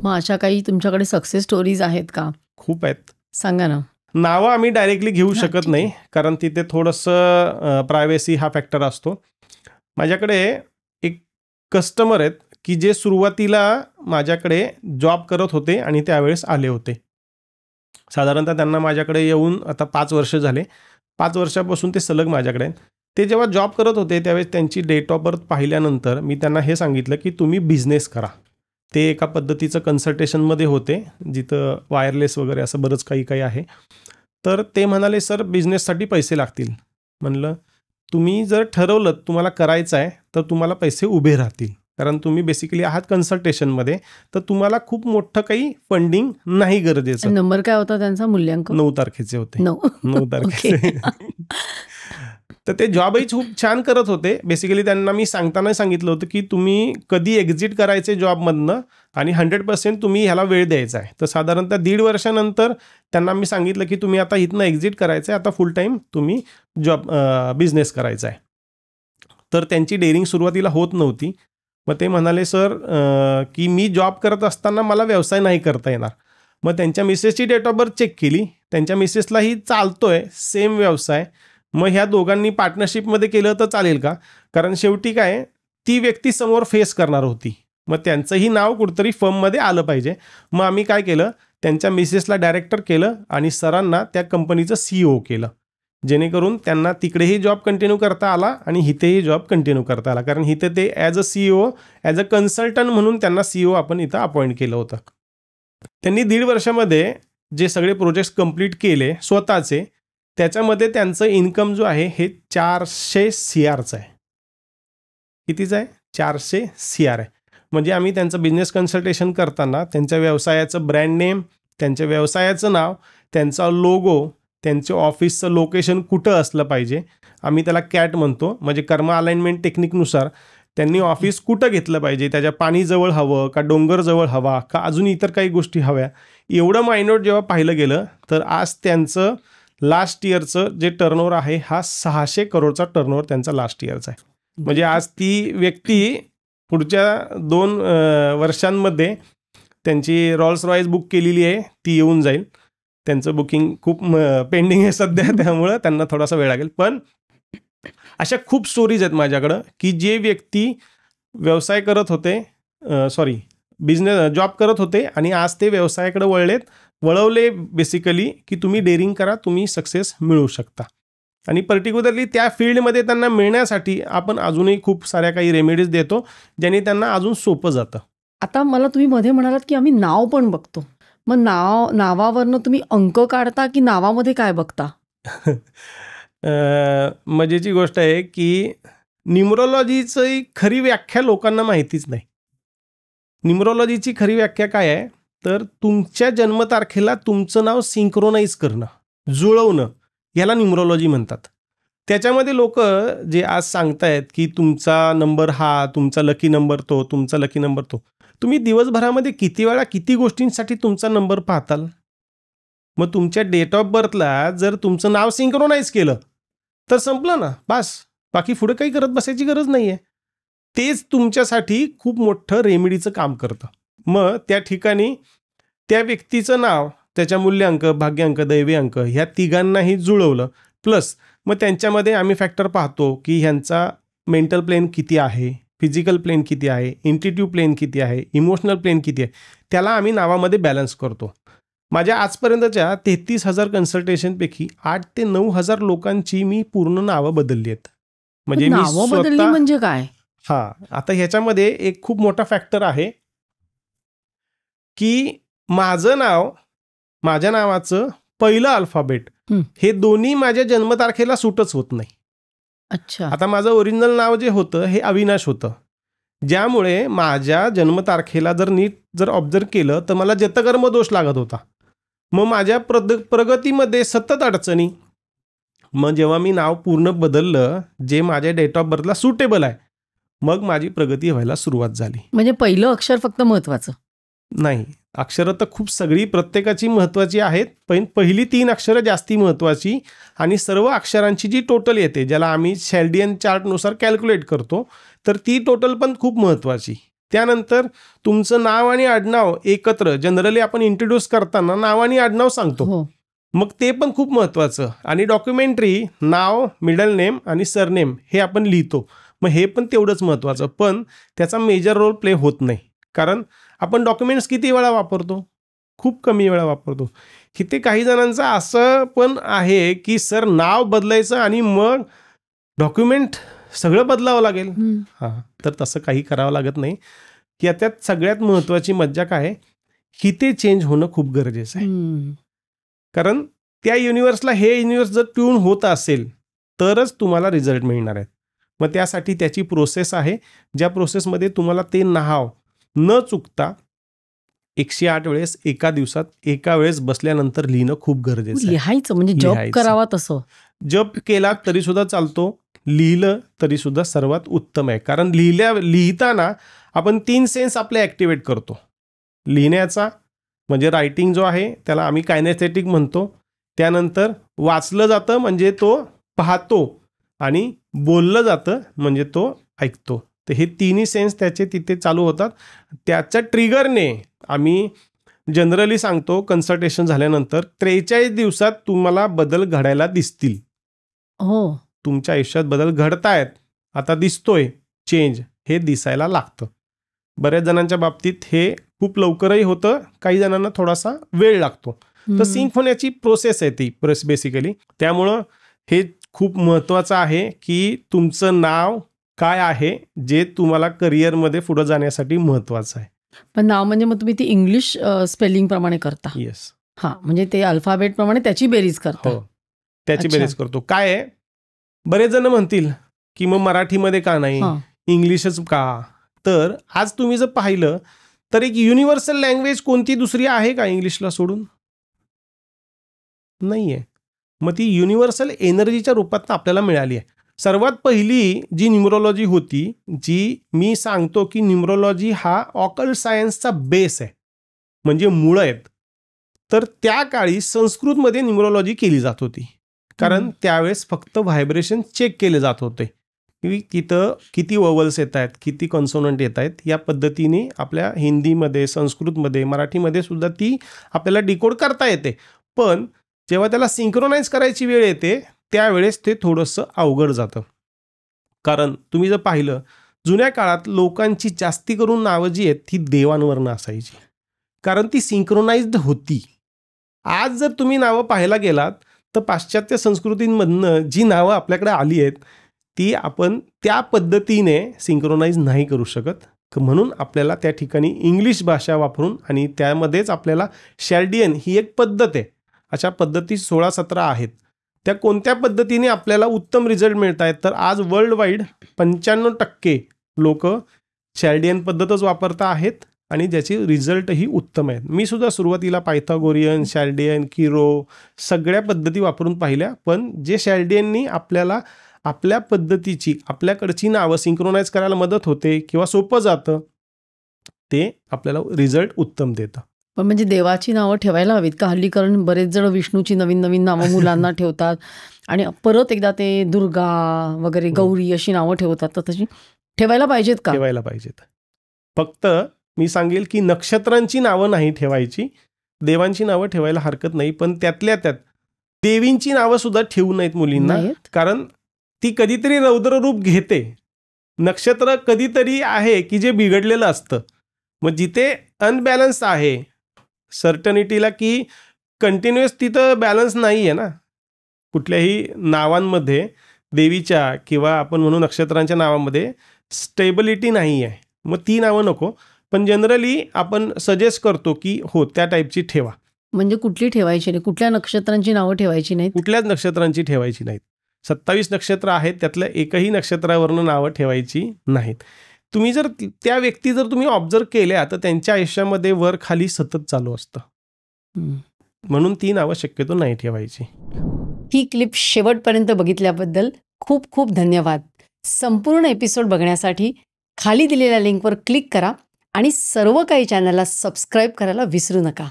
मग अशा काही तुमच्याकडे सक्सेस स्टोरीज आहेत का? खूप आहेत. सांगा ना. नावं आम्ही डायरेक्टली घेऊ शकत ठीक नाही, कारण तिथे थोडंसं प्रायव्हसी हा फॅक्टर असतो. माझ्याकडे एक कस्टमर आहेत की जे सुरुवातीला माझ्याकडे जॉब करत होते आणि त्यावेळेस आले होते. साधारणतः त्यांना माझ्याकडे येऊन आता 5 वर्ष झाले. 5 वर्षापासून ते सलग माझ्याकडे आहेत. ते जेव्हा जॉब करत होते त्यावेळेस त्यांची डेट ऑफ बर्थ पाहिल्यानंतर मी त्यांना हे सांगितलं की तुम्ही बिझनेस करा. ते एका पद्धतीचं कन्सल्टेशनमध्ये होते, जिथं वायरलेस वगैरे असं बरंच काही काही आहे. तर ते म्हणाले, सर बिझनेससाठी पैसे लागतील. म्हणलं, तुम्ही जर ठरवलं तुम्हाला करायचं आहे तर तुम्हाला पैसे उभे राहतील, कारण तुम्ही बेसिकली आहात कन्सल्टेशनमध्ये, तर तुम्हाला खूप मोठं काही फंडिंग नाही गरजेचं. नंबर काय होता त्यांचा? मूल्यांक 9 तारखेचे होते. 9 तारखेचे. ओके. तर ते जॉबही खूप छान करत होते. बेसिकली त्यांना मी सांगताना सांगितलं होतं की तुम्ही कधी एक्झिट करायचे जॉबमधनं आणि 100% तुम्ही ह्याला वेळ द्यायचा आहे. तर साधारणतः 1.5 वर्षानंतर त्यांना मी सांगितलं की तुम्ही आता इथनं एक्झिट करायचं आहे, आता फुल टाईम तुम्ही बिझनेस करायचा आहे. तर त्यांची डेअरिंग सुरुवातीला होत नव्हती. मग ते म्हणाले, सर की मी जॉब करत असताना मला व्यवसाय नाही करता येणार. मग त्यांच्या मिसेसची डेट ऑफ बर्थ चेक केली. त्यांच्या मिसेसलाही चालतोय सेम व्यवसाय. मग ह्या दोघांनी पार्टनरशिपमध्ये केलं तर चालेल का? कारण शेवटी काय, ती व्यक्ती समोर फेस करणार होती. मग त्यांचंही नाव कुठंतरी फर्ममध्ये आलं पाहिजे. मग आम्ही काय केलं, त्यांच्या मिसेसला डायरेक्टर केलं आणि सरांना त्या कंपनीचं CEO केलं, जेणेकरून त्यांना तिकडेही जॉब कंटिन्यू करता आला आणि इथेही जॉब कंटिन्यू करता आला. कारण इथं ते as a CEO, as a consultant म्हणून त्यांना CEO आपण इथं अपॉइंट केलं होतं. त्यांनी 1.5 वर्षामध्ये जे सगळे प्रोजेक्ट्स कंप्लीट केले स्वतःचे, त्याच्यामध्ये त्यांचं इन्कम जो आहे हे 400 CRचं आहे. कितीचं आहे? 400 CR आहे. म्हणजे आम्ही त्यांचं बिझनेस कन्सल्टेशन करताना त्यांच्या व्यवसायाचं ब्रँड नेम, त्यांच्या व्यवसायाचं नाव, त्यांचा लोगो, त्यांच्या ऑफिसचं लोकेशन कुठं असलं पाहिजे, आम्ही त्याला कॅट म्हणतो, म्हणजे कर्मा अलाइनमेंट टेक्निकनुसार त्यांनी ऑफिस कुठं घेतलं पाहिजे, त्याच्या पाणीजवळ हवं का डोंगरजवळ हवा का अजून इतर काही गोष्टी हव्या, एवढं मायन्यूट जेव्हा पाहिलं गेलं तर आज त्यांचं लास्ट इयरचं जे टर्नओव्हर आहे हा 600 करोडचा टर्नओव्हर त्यांचा लास्ट इयरचा आहे. म्हणजे आज ती व्यक्ती पुढच्या 2 वर्षांमध्ये त्यांची रॉल्स रॉयस बुक केलेली आहे, ती येऊन जाईल. त्यांचं बुकिंग खूप पेंडिंग आहे सध्या, त्यामुळं त्यांना थोडासा वेळ लागेल. पण अशा खूप स्टोरीज आहेत माझ्याकडं की जे व्यक्ती व्यवसाय करत होते, बिझनेस जॉब करत होते आणि आज ते व्यवसायाकडे वळवले बेसिकली की तुम्ही डेअरिंग करा, तुम्ही सक्सेस मिळवू शकता. आणि पर्टिक्युलरली त्या फील्डमध्ये त्यांना मिळण्यासाठी आपण अजूनही खूप साऱ्या काही रेमेडीज देतो, ज्याने त्यांना अजून सोपं जातं. आता मला तुम्ही मध्ये म्हणालात की आम्ही नाव पण बघतो. मग नावावरनं तुम्ही अंक काढता की नावामध्ये काय बघता? मजेची गोष्ट आहे की न्यूमरोलॉजीची खरी व्याख्या लोकांना माहितीच नाही. न्यूमरोलॉजीची खरी व्याख्या काय आहे, तर तुमच्या जन्मतारखेला तुमचं नाव सिंक्रोनाइज करणं, जुळवणं, याला न्यूमरोलॉजी म्हणतात. त्याच्यामध्ये लोक जे आज सांगतायत की तुमचा नंबर हा, तुमचा लकी नंबर तो, तुमचा लकी नंबर तो, तुम्ही दिवसभरामध्ये किती वेळा किती गोष्टींसाठी तुमचा नंबर पाहताल? मग तुमच्या डेट ऑफ बर्थला जर तुमचं नाव सिंक्रोनाइज केलं तर संपलं ना, बस. बाकी पुढे काही करत बसायची गरज नाही आहे. तेच तुमच्यासाठी खूप मोठं रेमेडीचं काम करतं. मग त्या ठिकाणी त्या व्यक्तीचं नाव, त्याच्या मूल्यांक, भाग्यांक, दैवी अंक ह्या तिघांनाही जुळवलं, प्लस मग त्यांच्यामध्ये आम्ही फॅक्टर पाहतो की ह्यांचा मेंटल प्लेन किती आहे, फिजिकल प्लेन किती आहे, इंट्युटिव्ह प्लेन किती आहे, इमोशनल प्लेन किती आहे, त्याला आम्ही नावामध्ये बॅलन्स करतो. माझ्या आजपर्यंतच्या 33,000 कन्सल्टेशनपैकी 8,000 ते 9,000 लोकांची मी पूर्ण नावं बदलली आहेत. म्हणजे मी बदलली म्हणजे काय? आता ह्याच्यामध्ये एक खूप मोठा फॅक्टर आहे की माझ्या नावाचं पहिलं अल्फाबेट हे दोन्ही माझ्या जन्मतारखेला सूटच होत नाही. अच्छा. आता माझं ओरिजिनल नाव जे होतं हे अविनाश होतं, ज्यामुळे माझ्या जन्मतारखेला जर ऑब्झर्व केलं तर मला जतकर्म दोष लागत होता. मग माझ्या प्रगतीमध्ये सतत अडचणी. मग जेव्हा मी नाव पूर्ण बदललं जे माझ्या डेट ऑफ बर्थला सुटेबल आहे, मग माझी प्रगती व्हायला सुरुवात झाली. म्हणजे पहिलं अक्षर फक्त महत्वाचं नाही, अक्षरं तर खूप सगळी प्रत्येकाची महत्त्वाची आहेत, पण पहिली 3 अक्षरं जास्ती महत्त्वाची आणि सर्व अक्षरांची जी टोटल येते, ज्याला आम्ही शेल्डियन चार्टनुसार कॅल्क्युलेट करतो, तर ती टोटल पण खूप महत्त्वाची. त्यानंतर तुमचं नाव आणि आडनाव एकत्र जनरली आपण इंट्रोड्यूस करताना नाव आणि आडनाव सांगतो, हो. मग ते पण खूप महत्त्वाचं. आणि डॉक्युमेंटरी नाव, मिडल नेम आणि सरनेम हे आपण लिहितो, मग हे पण तेवढंच महत्त्वाचं. पण त्याचा मेजर रोल प्ले होत नाही, कारण आपण डॉक्युमेंट्स किती वेळा वापरतो, खूप कमी वेळा वापरतो. इथे काही जणांचं असं पण आहे की सर नाव बदलायचं आणि मग डॉक्युमेंट सगळं बदलावं लागेल. हां, तर तसं काही करावं लागत नाही. याच्यात सगळ्यात महत्त्वाची मज्जा काय आहे, इथे चेंज होणं खूप गरजेचं आहे. कारण त्या युनिव्हर्सला हे युनिव्हर्स जर ट्यून होत असेल तरच तुम्हाला रिझल्ट मिळणार आहेत. मग त्यासाठी त्याची प्रोसेस आहे, ज्या प्रोसेसमध्ये तुम्हाला ते नाव न चुकता 108 वेळेस एका दिवसात एका वेळेस बसल्यानंतर लिहिणं खूप गरजेचं आहे. लिहायचं म्हणजे जॉब लिहायचं. करावा तसं. जप केला तरी सुद्धा चालतो, लिहिलं तरी सुद्धा सर्वात उत्तम आहे. कारण लिहिताना आपण 3 सेन्स आपले ॲक्टिवेट करतो. लिहिण्याचा म्हणजे रायटिंग जो आहे त्याला आम्ही कायनेस्थेटिक म्हणतो. त्यानंतर वाचलं जातं म्हणजे तो पाहतो, आणि बोललं जातं म्हणजे तो ऐकतो. तर हे तिन्ही सेन्स त्याचे तिथे चालू होतात. त्याच्या ट्रिगरने आम्ही जनरली सांगतो कन्सल्टेशन झाल्यानंतर 43 दिवसात तुम्हाला बदल घडायला दिसतील. हो. तुमच्या आयुष्यात बदल घडतायत, आता दिसतोय चेंज, हे दिसायला लागतं. बऱ्याच जणांच्या बाबतीत हे खूप लवकरही होतं, काही जणांना थोडासा वेळ लागतो. तर सिंक होण्याची प्रोसेस आहे ती बेसिकली. त्यामुळं हे खूप महत्त्वाचं आहे की तुमचं नाव काय आहे जे तुम्हाला करिअरमध्ये पुढे जाण्यासाठी महत्त्वाचं आहे. पण नाव म्हणजे मग तुम्ही ती इंग्लिश स्पेलिंग प्रमाणे करता? येस. हां, म्हणजे ते अल्फाबेट प्रमाणे त्याची बेरीज करता? हो, त्याची अच्छा. बेरीज करतो. काय आहे, बरेच जण म्हणतील की मग मराठीमध्ये का नाही, हां. इंग्लिशच का? तर आज तुम्ही जर पाहिलं तर एक युनिव्हर्सल लँग्वेज कोणती दुसरी आहे का इंग्लिशला सोडून? नाही आहे. मग ती युनिव्हर्सल एनर्जीच्या रूपात आपल्याला मिळाली आहे. सर्वात पहिली जी न्यूमरोलॉजी होती, जी मी सांगतो की न्यूमरोलॉजी हा ऑकल्ट सायन्सचा बेस आहे, म्हणजे मुळं आहेत. तर त्या काळी संस्कृतमध्ये न्यूमरोलॉजी केली जात होती, कारण त्यावेळेस फक्त व्हायब्रेशन चेक केले जात होते की तिथं किती ववल्स येत आहेत, किती कॉन्सोनंट येत आहेत. या पद्धतीने आपल्या हिंदीमध्ये, संस्कृतमध्ये, मराठीमध्ये सुद्धा ती आपल्याला डिकोड करता येते. पण जेव्हा त्याला सिंक्रोनाइज करायची वेळ येते त्यावेळेस ते थोडंसं अवघड जातं. कारण तुम्ही जर पाहिलं, जुन्या काळात लोकांची जास्ती करून नावं जी आहेत ती देवांवरनं असायची, कारण ती सिंक्रोनाइज्ड होती. आज जर तुम्ही नावं पाहायला गेलात तर पाश्चात्य संस्कृतींमधनं जी नावं आपल्याकडे आली आहेत ती आपण त्या पद्धतीने सिंक्रोनाइज नाही करू शकत. म्हणून आपल्याला त्या ठिकाणी इंग्लिश भाषा वापरून, आणि त्यामध्येच आपल्याला शॅल्डियन ही एक पद्धत आहे, अशा पद्धती 16-17 आहेत. त्या कोणत्या पद्धतीने आपल्याला उत्तम रिझल्ट मिळत आहेत, तर आज वर्ल्ड वाईड 95% लोक शॅल्डियन पद्धतच वापरता आहेत आणि ज्याची रिझल्टही उत्तम आहेत. मी सुद्धा सुरुवातीला पायथागोरियन, शॅल्डियन, किरो सगळ्या पद्धती वापरून पाहिल्या, पण जे शॅल्डियननी आपल्याला आपल्या पद्धतीची, आपल्याकडची नावं सिंक्रोनाइज करायला मदत होते किंवा सोपं जातं, ते आपल्याला रिझल्ट उत्तम देतं. पण म्हणजे देवाची नावं ठेवायला हवीत का? हल्ली कारण बरेच जण विष्णूची नवीन नवीन नावं मुलांना ठेवतात आणि परत एकदा ते दुर्गा वगैरे, गौरी अशी नावं ठेवतात. तर तशी ठेवायला पाहिजेत का? ठेवायला पाहिजेत. फक्त मी सांगेल की नक्षत्रांची नावं नाही ठेवायची, देवांची नावं ठेवायला हरकत नाही, पण त्यातल्या त्यात देवींची नावं सुद्धा ठेवू नयेत मुलींना, कारण ती कधीतरी रौद्र रूप घेते. नक्षत्र कधीतरी आहे की जे बिघडलेलं असतं. मग जिथे अनबॅलन्स आहे सर्टनिटीला, की कंटिन्युअस तिथं बॅलन्स नाही आहे ना कुठल्याही नावांमध्ये, देवीच्या किंवा आपण म्हणू नक्षत्रांच्या नावामध्ये स्टेबिलिटी नाही आहे, मग ती नावं नको. पण जनरली आपण सजेस्ट करतो की हो त्या टाईपची ठेवा. म्हणजे कुठली ठेवायची नाही, कुठल्या नक्षत्रांची नावं ठेवायची नाहीत? कुठल्याच नक्षत्रांची ठेवायची नाहीत. 27 नक्षत्र आहेत, त्यातल्या एकही नक्षत्रावरनं नावं ठेवायची नाहीत. तुम्ही जर त्या व्यक्ती जर तुम्ही ऑब्झर्व केल्या तर त्यांच्या आयुष्यामध्ये वर खाली सतत चालू असतं, म्हणून ती नावं शक्यतो नाही ठेवायची. ही क्लिप शेवटपर्यंत बघितल्याबद्दल खूप खूप धन्यवाद. संपूर्ण एपिसोड बघण्यासाठी खाली दिलेल्या लिंकवर क्लिक करा आणि सर्व काही चॅनलला सबस्क्राईब करायला विसरू नका.